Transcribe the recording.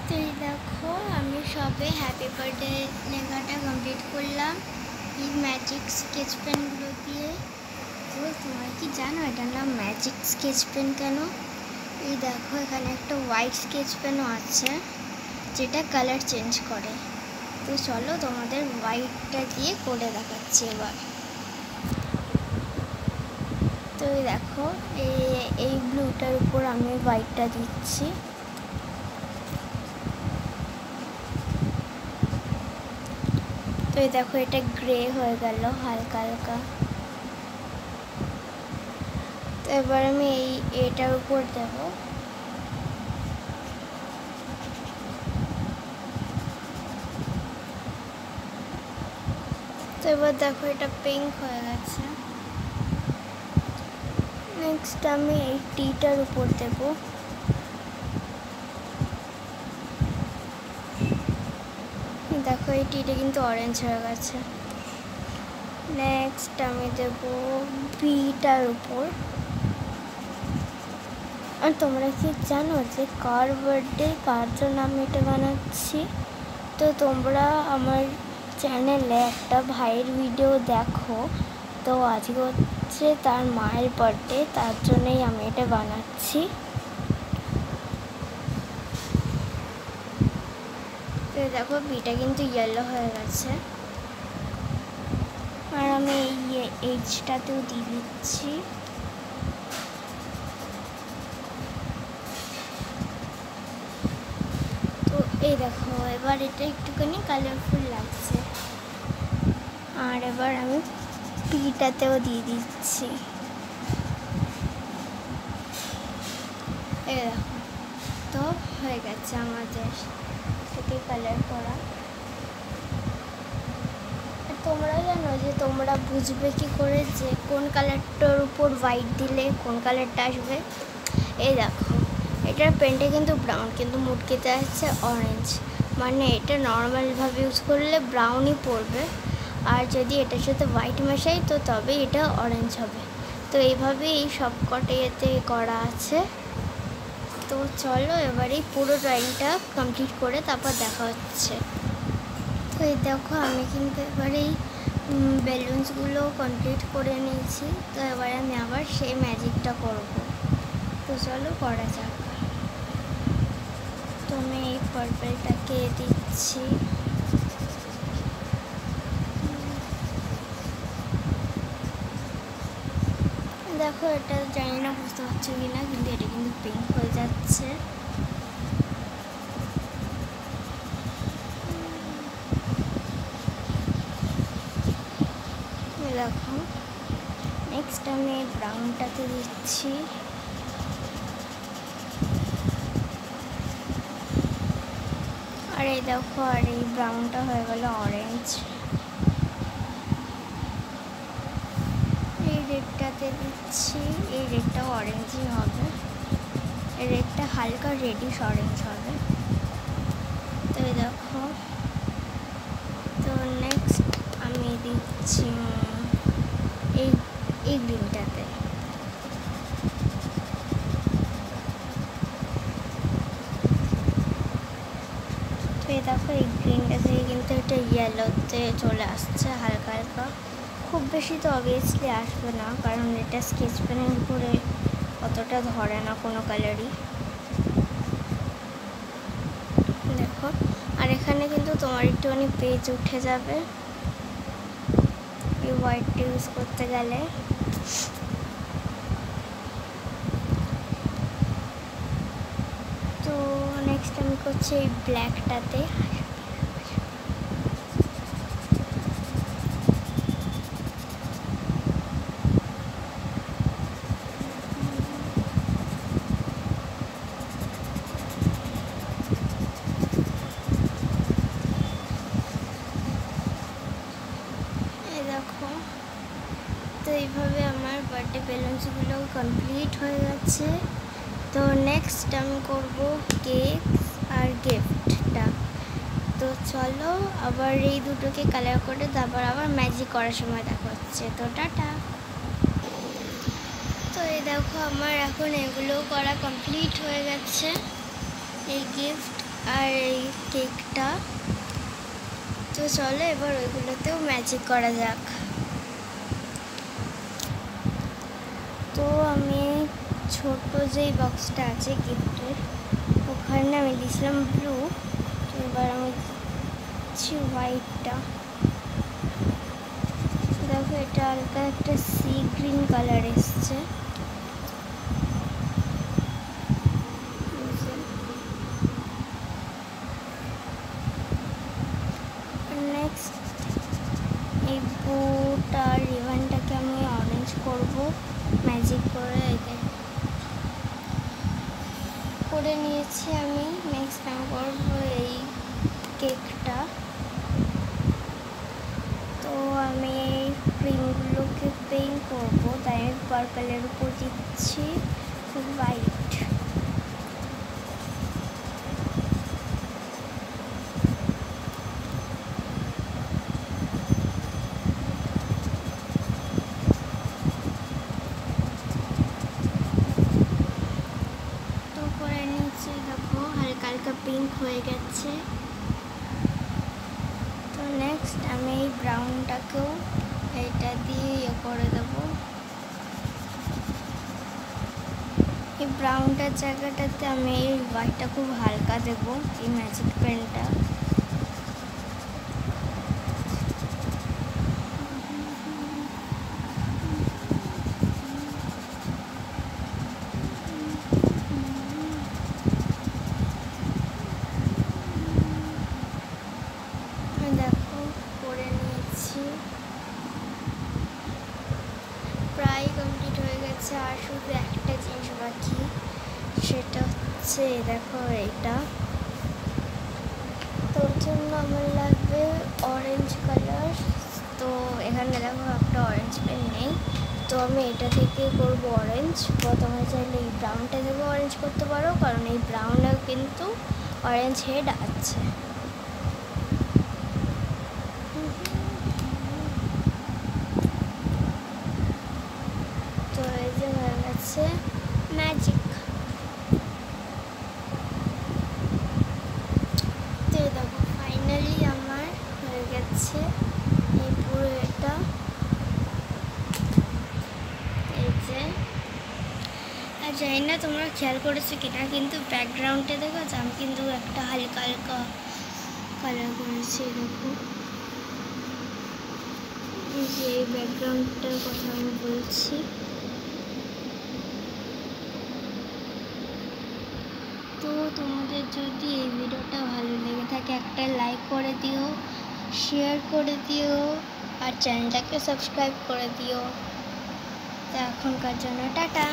তো এই দেখো আমি সবে হ্যাপি বার্থডে লেখাটা কমপ্লিট করলাম এই ম্যাজিক স্কেচ পেনগুলো দিয়ে। তো তোমরা কি জানো এটার নাম ম্যাজিক স্কেচ পেন কেন? এই দেখো এখানে একটা হোয়াইট স্কেচ পেনও আছে যেটা কালার চেঞ্জ করে। তো চলো তোমাদের হোয়াইটটা দিয়ে করে দেখাচ্ছি এবার। তো এই দেখো এই ব্লুটার উপর আমি হোয়াইটটা দিচ্ছি। তো এই দেখো এটা গ্রে হয়ে গেল হালকা হালকা। তো এবার আমি এটার উপর দেব। তো এবার দেখো এটা পিঙ্ক হয়ে গেছে। নেক্সট আমি এই টিটার উপর দেব। দেখো এই টিটা কিন্তু অরেঞ্জ হয়ে গেছে। নেক্সট আমি দেব বিটার উপর। আর তোমরা কি জানো যে কার বার্থডে কার জন্য আমি এটা বানাচ্ছি? তো তোমরা আমার চ্যানেলে একটা ভাইয়ের ভিডিও দেখো। তো আজকে হচ্ছে তার মায়ের বার্থডে, তার জন্যই আমি এটা বানাচ্ছি। তো দেখো বিটা কিন্তু ইয়েলো হয়ে গেছে। আর আমি এই এইচটাতেও দিয়ে দিচ্ছি। তো এই দেখো এবার এটা একটুখানি কালারফুল লাগছে। আর এবার আমি পিটাতেও দিয়ে দিচ্ছি। এই দেখো তো হয়ে গেছে আমাদের থেকে কালার করা। তোমরা জানো যে তোমরা বুঝবে কি করে যে কোন কালারটার উপর হোয়াইট দিলে কোন কালারটা আসবে? এই দেখো এটার পেনটা কিন্তু ব্রাউন, কিন্তু মুটকিতে আছে অরেঞ্জ, মানে এটা নর্মালভাবে ইউজ করলে ব্রাউনই পড়বে। আর যদি এটার সাথে হোয়াইট মেশাই তো তবে এটা অরেঞ্জ হবে। তো এইভাবেই এই সব কটা এতে করা আছে। তো চলো এবার এই পুরো ড্রয়িংটা কমপ্লিট করে তারপর দেখা হচ্ছে। তো এই দেখো আমি কিন্তু এবার এই বেলুনসগুলো কমপ্লিট করে নিয়েছি। তো এবার আমি আবার সেই ম্যাজিকটা করব। তো চলো করা যাক। তো আমি এই পার্পলটাকে দিচ্ছি। দেখো এটা জানি না বুঝতে পারছো কি না, কিন্তু এটা কিন্তু পিঙ্ক হয়ে যাচ্ছে। দেখো নেক্সট আমি ব্রাউনটাতে দিচ্ছি। আর এই দেখো আর এই ব্রাউনটা হয়ে গেল অরেঞ্জ। এই রেডটাতে দিচ্ছি, এই রেডটাও অরেঞ্জই হবে। এই রেডটা হালকা রেডিশ অরেঞ্জ হবে। তো এই দেখো তো নেক্সট আমি দিচ্ছি এই গ্রিনটাতে। তো এই দেখো এই গ্রিনটা থেকে কিন্তু এটা ইয়েলোতে চলে আসছে হালকা হালকা। খুব বেশি তো অবভিয়াসলি আসবে না, কারণ এটা স্কেচ পেনের উপরে অতটা ধরে না কোনো কালারই। দেখো আর এখানে কিন্তু তোমার একটুখানি পেজ উঠে যাবে এই হোয়াইটটা ইউজ করতে গেলে। তো নেক্সট আমি করছি এই ব্ল্যাকটাতে। দেখো তো এইভাবে আমার বার্থডে বেলুনসগুলো কমপ্লিট হয়ে গেছে। তো নেক্সট আমি করবো কেক আর গিফটটা। তো চলো আবার এই দুটোকে কালার করে তারপর আবার ম্যাজিক করার সময় দেখা হচ্ছে। তো টাটা। তো এই দেখো আমার এখন এগুলো করা কমপ্লিট হয়ে গেছে। এই গিফট আর এই কেকটা। তো চলো এবার ওইগুলোতেও ম্যাজিক করা যাক। তো আমি ছোট যেই বক্সটা আছে গিফটের, ওখানে আমি দিয়েছিলাম ব্লু। তো এবার আমি দিচ্ছি হোয়াইটটা। দেখো এটা হালকা একটা সি গ্রিন কালার এসছে। নেক্সট এই বুট আর রিবনটাকে আমি অরেঞ্জ করব ম্যাজিক করে। করে নিয়েছি আমি। নেক্সট আমি করবো এই কেকটা। তো আমি এই ক্রিমগুলোকে পেইন্ট করবো, তাই আমি পার্পলের উপর দিচ্ছি হোয়াইট। তো করে নিচ্ছি, দেখো হালকা হালকা পিঙ্ক হয়ে গেছে। তো নেক্সট আমি এই ব্রাউনটাকেও এটা দিয়ে ইয়ে করে দেবো। এই ব্রাউনটার জায়গাটাতে আমি এই হোয়াইটটা খুব হালকা দেবো, এই ম্যাজিক পেনটা। দেখো করে নিয়েছি, প্রায় কমপ্লিট হয়ে গেছে। আর শুধু একটা জিনিস বাকি, সেটা হচ্ছে দেখো এটা। তোর জন্য আমার লাগবে অরেঞ্জ কালার। তো এখানে দেখো একটা অরেঞ্জ পেন নেই, তো আমি এটা থেকে করবো অরেঞ্জ। প্রথমে চাইলে এই ব্রাউনটা থেকে অরেঞ্জ করতে পারো, কারণ এই ব্রাউনেও কিন্তু অরেঞ্জ হেড আছে। তো এই যে হয়ে গেছে ম্যাজিক। তো দেখো ফাইনালি আমার হয়ে গেছে এই পুরো এটা। এই যে, আর জানি না তোমরা খেয়াল করেছো কিনা, কিন্তু ব্যাকগ্রাউন্ডে দেখো আমি কিন্তু একটা হালকা হালকা কালার করেছি। দেখো এই যে এই ব্যাকগ্রাউন্ডটার কথা আমি বলছি। তো তোমাদের যদি এই ভিডিওটা ভালো লেগে থাকে একটা লাইক করে দিও, শেয়ার করে দিও, আর চ্যানেলটাকে সাবস্ক্রাইব করে দিও। তো এখনকার জন্য টাটা।